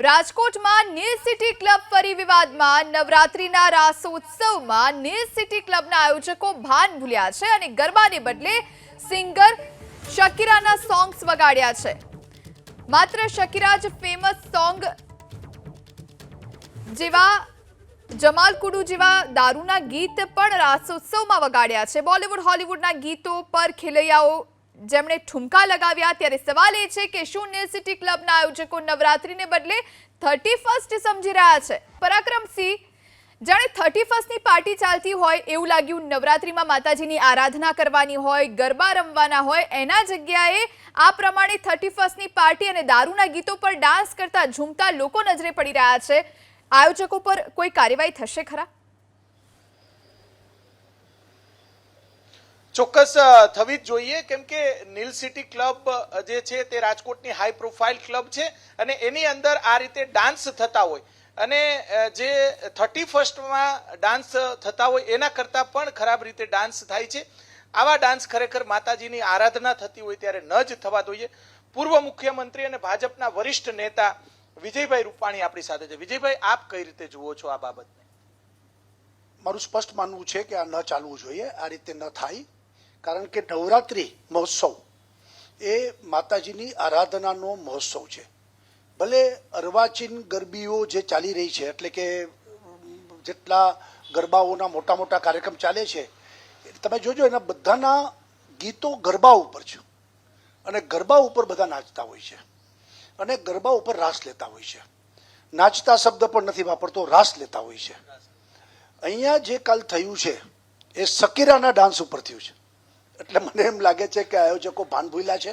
રાજકોટમાં નીલ city club ફરી વિવાદમાં। નવરાત્રીના રાસોત્સવમાં નીલ સિટી ક્લબના આયોજકો ભાન ભૂલ્યા છે અને ગરબાને બદલે સિંગર શકીરાના સોંગ્સ વગાડ્યા છે। માત્ર શકીરા જ ફેમસ સોંગ જેવા જમાલ કુડુ જેવા દારૂના ગીત પણ રાસોત્સવમાં વગાડ્યા છે। બોલિવૂડ હોલિવૂડના ગીતો પર ખેલૈયાઓ જેમણે ઠુમકા લગાવ્યા, ત્યારે સવાલ એ છે કે શું નીલ સિટી ક્લબના આયોજકો નવરાત્રીને બદલે 31st સમજી રહ્યા છે? પરાક્રમસિંહ, જાણે 31st પાર્ટી ચાલતી હોય એવું લાગ્યું। નવરાત્રીમાં માતાજીની આરાધના કરવાની હોય, ગરબા રમવાના હોય, એના જગ્યાએ આ પ્રમાણે 31st પાર્ટી અને દારૂના ગીતો પર ડાન્સ કરતા ઝૂમતા લોકો નજરે પડી રહ્યા છે। આયોજકો પર કોઈ કાર્યવાહી થશે ખરા? ચોક્કસ થવી જ જોઈએ, કેમ કે નીલ સિટી ક્લબ જે છે તે રાજકોટની હાઈ પ્રોફાઇલ ક્લબ છે અને એની અંદર આ રીતે ડાન્સ થતા હોય અને જે 31st ડાન્સ થતા હોય એના કરતાં પણ ખરાબ રીતે ડાન્સ થાય છે। આવા ડાન્સ ખરેખર માતાજીની આરાધના થતી હોય ત્યારે ન જ થવા જોઈએ। પૂર્વ મુખ્યમંત્રી અને ભાજપના વરિષ્ઠ નેતા વિજયભાઈ રૂપાણી આપણી સાથે છે। વિજયભાઈ, આપ કઈ રીતે જુઓ છો આ બાબતને? મારું સ્પષ્ટ માનવું છે કે આ ન ચાલવું જોઈએ, આ રીતે ન થાય। કારણ કે નવરાત્રિ મહોત્સવ એ માતાજીની આરાધનાનો મહોત્સવ છે। ભલે અર્વાચીન ગરબીઓ જે ચાલી રહી છે, એટલે કે જેટલા ગરબાઓના મોટા મોટા કાર્યક્રમ ચાલે છે, તમે જોજો એના બધાના ગીતો ગરબા ઉપર છે અને ગરબા ઉપર બધા નાચતા હોય છે અને ગરબા ઉપર રાસ લેતા હોય છે। નાચતા શબ્દ પણ નથી વાપરતો, રાસ લેતા હોય છે। અહીંયા જે કાલ થયું છે એ શકીરાના ડાન્સ ઉપર થયું છે, એટલે મને એમ લાગે છે કે આયોજકો ભાન ભૂલ્યા છે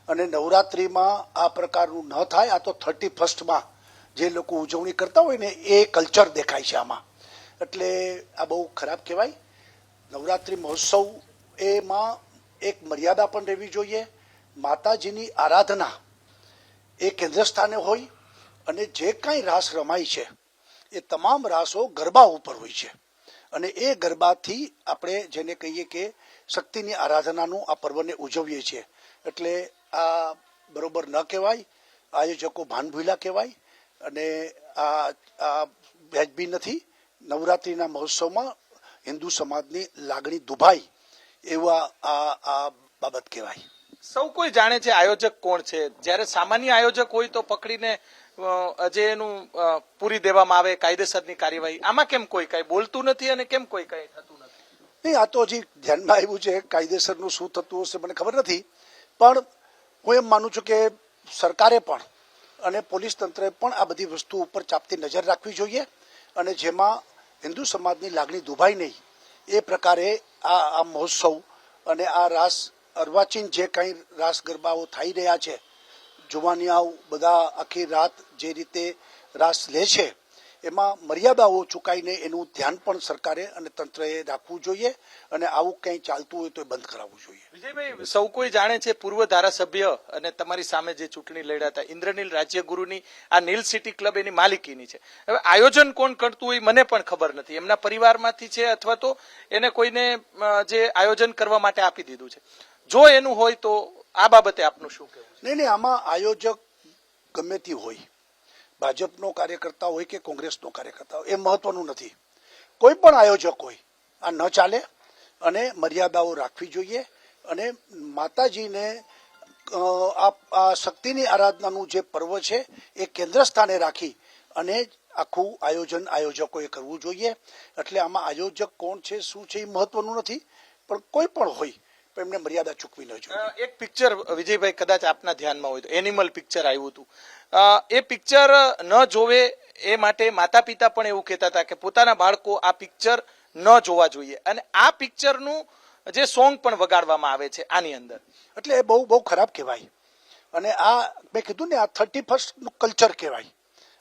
અને નવરાત્રિમાં આ પ્રકારનું ન થાય। આ તો 31st જે લોકો ઉજવણી કરતા હોય ને એ કલ્ચર દેખાય છે આમાં, એટલે આ બહુ ખરાબ કહેવાય। નવરાત્રિ મહોત્સવ એમાં એક મર્યાદા પણ રહેવી જોઈએ। માતાજીની આરાધના એ કેન્દ્ર સ્થાને હોય અને જે કાંઈ રાસ રમાય છે એ તમામ રાસો ગરબા ઉપર હોય છે અને એ ગરબાથી આપણે જેને કહીએ કે શક્તિની આરાધનાનું આ પર્વને ઉજવીએ છીએ, એટલે આ બરોબર ન કહેવાય। આયોજકો ભાન ભૂલ્યા કહેવાય અને આ વ્યાજબી નથી। નવરાત્રિના મહોત્સવમાં હિન્દુ સમાજની લાગણી દુભાય એવા આ બાબત કહેવાય। સૌ કોઈ જાણે છે આયોજક કોણ છે, જ્યારે સામાન્ય આયોજક હોય તો પકડીને જે એનું પૂરી દેવામાં આવે કાયદેસરની કાર્યવાહી। આમાં કેમ કોઈ કઈ બોલતું નથી અને કેમ કોઈ કઈ થતું નથી? નહીં, આ તો હજી ધ્યાનમાં આવ્યું છે। કાયદેસરનું શું થતું હશે મને ખબર નથી, પણ હું એમ માનું છું કે સરકારે પણ અને પોલીસ તંત્રે પણ આ બધી વસ્તુ ઉપર ચાપતી નજર રાખવી જોઈએ અને જેમાં હિન્દુ સમાજની લાગણી દુભાય નહીં એ પ્રકારે આ મહોત્સવ અને આ રાસ અર્વાચીન જે કંઈ રાસ ગરબાઓ થઈ રહ્યા છે, જુવાનિયાઓ બધા આખી રાત જે રીતે રાસ લે છે એમાં મર્યાદાઓ ચૂકાઈને એનું ધ્યાન પણ સરકારે અને તંત્રએ રાખવું જોઈએ અને આવું કંઈ ચાલતું હોય તો એ બંધ કરાવવું જોઈએ। વિજયભાઈ, સૌ કોઈ જાણે છે પૂર્વ ધારાસભ્ય અને તમારી સામે જે ચૂંટણી લડ્યા હતા ઇન્દ્રનીલ રાજ્યગુરુની આ નીલ સિટી ક્લબ એની માલિકીની છે। હવે આયોજન કોણ કરતું હોય મને પણ ખબર નથી, એમના પરિવારમાંથી છે અથવા તો એને કોઈને જે આયોજન કરવા માટે આપી દીધું છે। જો એનું હોય તો આ બાબતે આપનું શું કહેવું? નહીં, આમાં આયોજક ગમે તે હોય, ભાજપનો કાર્યકર્તા હોય કે કોંગ્રેસનો કાર્યકર્તા હોય એ મહત્વનું નથી। કોઈ પણ આયોજક હોય, આ ન ચાલે અને મર્યાદાઓ રાખવી જોઈએ અને માતાજીને આ શક્તિની આરાધનાનું જે પર્વ છે એ કેન્દ્ર સ્થાને રાખી અને આખું આયોજન આયોજકોએ કરવું જોઈએ। એટલે આમાં આયોજક કોણ છે શું છે એ મહત્વનું નથી, પણ કોઈ પણ હોય પણ એમને મર્યાદા ચૂકવી ન જોઈએ। એક પિક્ચર વિજયભાઈ કદાચ આપના ધ્યાનમાં હોય તો એનિમલ પિક્ચર આવ્યું હતું, એ પિક્ચર ન જોવે એ માટે માતા પિતા પણ એવું કહેતા હતા કે પોતાના બાળકો આ પિક્ચર ન જોવા જોઈએ અને આ પિક્ચરનું જે સોંગ પણ વગાડવામાં આવે છે આની અંદર, એટલે એ બહુ ખરાબ કહેવાય અને આ મેં કીધું ને આ 31st નું કલ્ચર કહેવાય,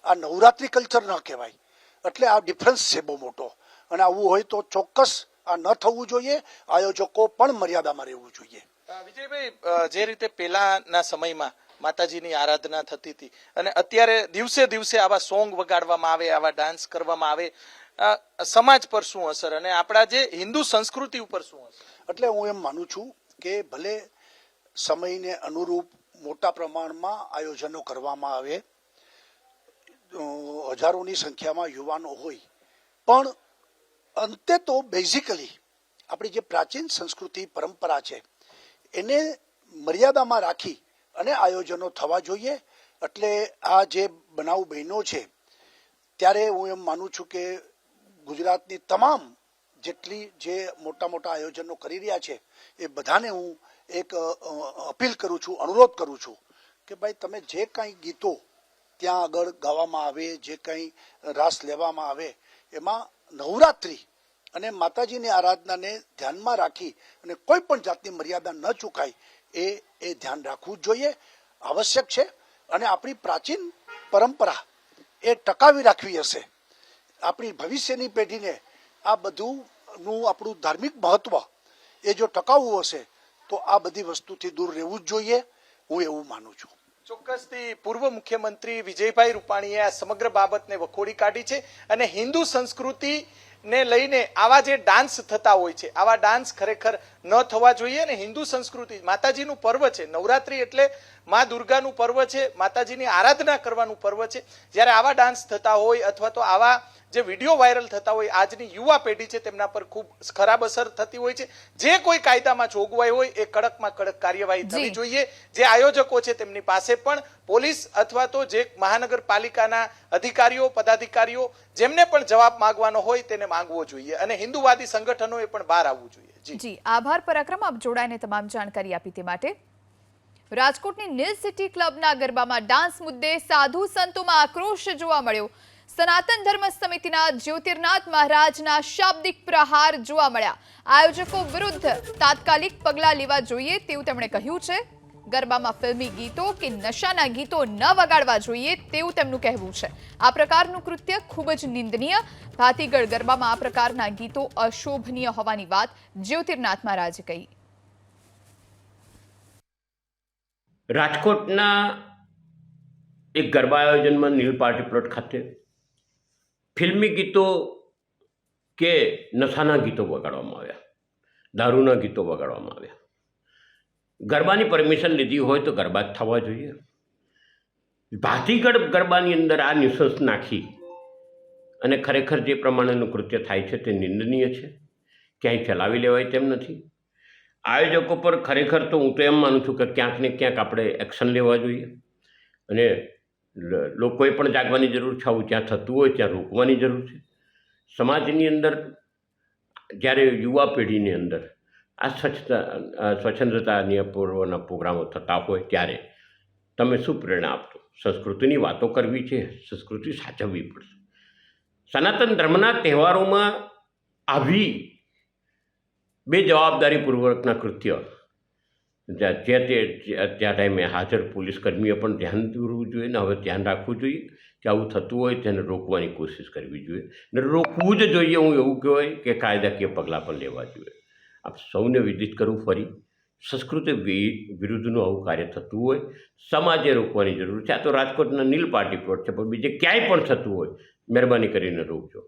આ નવરાત્રિ કલ્ચર ન કહેવાય। એટલે આ ડિફરન્સ છે બહુ મોટો અને આવું હોય તો ચોક્કસ આ ન થવું જોઈએ। આયોજકો પણ મર્યાદામાં રહેવું જોઈએ। વિજયભાઈ, જે રીતે પહેલાના સમયમાં માતાજીની આરાધના થતી હતી અને અત્યારે દિવસે દિવસે આવા સોંગ વગાડવામાં આવે, આવા ડાન્સ કરવામાં આવે, સમાજ પર શું અસર અને આપણા જે હિન્દુ સંસ્કૃતિ ઉપર શું અસર? એટલે હું એમ માનું છું કે ભલે સમયને અનુરૂપ મોટા પ્રમાણમાં આયોજનો કરવામાં આવે હજારોની સંખ્યામાં યુવાનો હોય, પણ અંતે તો બેઝિકલી આપણી જે પ્રાચીન સંસ્કૃતિ પરંપરા છે એને મર્યાદામાં રાખી અને આયોજનો થવા જોઈએ. એટલે આ જે બનાવ બન્યો છે ત્યારે હું એમ માનું છું કે ગુજરાતની તમામ જેટલી જે મોટા મોટા આયોજનો કરી રહ્યા છે એ બધાને હું એક અપીલ કરું છું, અનુરોધ કરું છું કે ભાઈ તમે જે કાંઈ ગીતો ત્યાં આગળ ગાવામાં આવે, જે કંઈ રાસ લેવામાં આવે, એમાં નવરાત્રિ અને માતાજીની આરાધનાને ધ્યાનમાં રાખી અને કોઈ પણ જાતની મર્યાદા ન ચૂકાય એ ધ્યાન રાખવું જ જોઈએ, આવશ્યક છે. અને આપણી પ્રાચીન પરંપરા એ ટકાવી રાખવી હશે. આપણી ભવિષ્યની પેઢીને આ બધુંનું આપણું ધાર્મિક મહત્વ એ જો ટકાવવું હશે તો આ બધી વસ્તુથી દૂર રહેવું જ જોઈએ, હું એવું માનું છું. ચોક્કસથી પૂર્વ મુખ્યમંત્રી વિજયભાઈ રૂપાણીએ આ સમગ્ર બાબતને વખોડી કાઢી છે અને હિન્દુ સંસ્કૃતિ ને લઈને આવા જે ડાન્સ થતા હોય છે, આવા ડાન્સ ખરેખર ન થવા જોઈએ. અને હિન્દુ સંસ્કૃતિ માતાજીનું પર્વ છે, નવરાત્રી એટલે મા દુર્ગાનું પર્વ છે, માતાજીની આરાધના કરવાનું પર્વ છે. જ્યારે આવા ડાન્સ થતા હોય અથવા તો આવા જે વિડીયો વાયરલ થતા હોય, આજની યુવા પેઢી છે તેમના પર ખૂબ ખરાબ અસર થતી હોય છે. જે કોઈ કાયદામાં જોગવાઈ હોય એ કડકમાં કડક કાર્યવાહી થવી જોઈએ. જે આયોજકો છે તેમની પાસે પણ પોલીસ અથવા તો જે મહાનગરપાલિકાના અધિકારીઓ પદાધિકારીઓ જેમને પણ જવાબ માંગવાનો હોય તેને માંગવો જોઈએ અને હિન્દુવાદી સંગઠનોએ પણ બહાર આવવું જોઈએ. જી આભાર પરાક્રમ, આપ જોડાઈને તમામ જાણકારી આપી તે માટે. રાજકોટની નીલ સિટી ક્લબના ગરબામાં ડાન્સ મુદ્દે સાધુ સંતોમાં આક્રોશ જોવા મળ્યો. સનાતન ધર્મ સમિતિના જ્યોતિર્નાથ મહારાજના શાબ્દિક પ્રહાર જોવા મળ્યા. આયોજકો વિરુદ્ધ તાત્કાલિક પગલાં લેવા જોઈએ તેવું તેમણે કહ્યું છે. ગરબામાં ફિલ્મી ગીતો કે નશાના ગીતો ન વગાડવા જોઈએ તેવું તેમનું કહેવું છે. આ પ્રકારનું કૃત્ય ખૂબ જ નિંદનીય. ભાતીગળ ગરબામાં આ પ્રકારના ગીતો અશોભનીય હોવાની વાત જ્યોતિર્નાથ મહારાજે કહી. રાજકોટના એક ગરબા આયોજનમાં નીલ પાર્ટી પ્લોટ ખાતે ફિલ્મી ગીતો કે નશાના ગીતો વગાડવામાં આવ્યા, દારૂના ગીતો વગાડવામાં આવ્યા. ગરબાની પરમિશન લીધી હોય તો ગરબા જ થવા જોઈએ. ભાતીગળ ગરબાની અંદર આ નિશંસ નાખી અને ખરેખર જે પ્રમાણેનું કૃત્ય થાય છે તે નિંદનીય છે, ક્યાંય ચલાવી લેવાય તેમ નથી. આયોજકો પર ખરેખર તો હું તો એમ માનું છું કે ક્યાંક ને ક્યાંક આપણે એક્શન લેવા જોઈએ અને લોકોએ પણ જાગવાની જરૂર છે. આવું જ્યાં થતું હોય ત્યાં રોકવાની જરૂર છે. સમાજની અંદર જ્યારે યુવા પેઢીની અંદર આ સ્વચ્છંદતા પૂર્વના પ્રોગ્રામો થતા હોય ત્યારે તમે શું પ્રેરણા આપશો? સંસ્કૃતિની વાતો કરવી છે, સંસ્કૃતિ સાચવવી પડશે. સનાતન ધર્મના તહેવારોમાં આવી બેજવાબદારીપૂર્વકના કૃત્ય ત્યાં ટાઈમે હાજર પોલીસ કર્મીઓ પણ ધ્યાન દોરવું જોઈએ ને હવે ધ્યાન રાખવું જોઈએ કે આવું થતું હોય તેને રોકવાની કોશિશ કરવી જોઈએ ને રોકવું જ જોઈએ. હું એવું કહેવાય કે કાયદાકીય પગલાં પણ લેવા જોઈએ. આપ સૌને વિદિત કરવું ફરી સંસ્કૃતિ વિરુદ્ધનું આવું કાર્ય થતું હોય સમાજે રોકવાની જરૂર છે. આ તો રાજકોટના નીલ પાર્ટી પ્લોટ છે, પણ બીજે ક્યાંય પણ થતું હોય મહેરબાની કરીને રોકજો.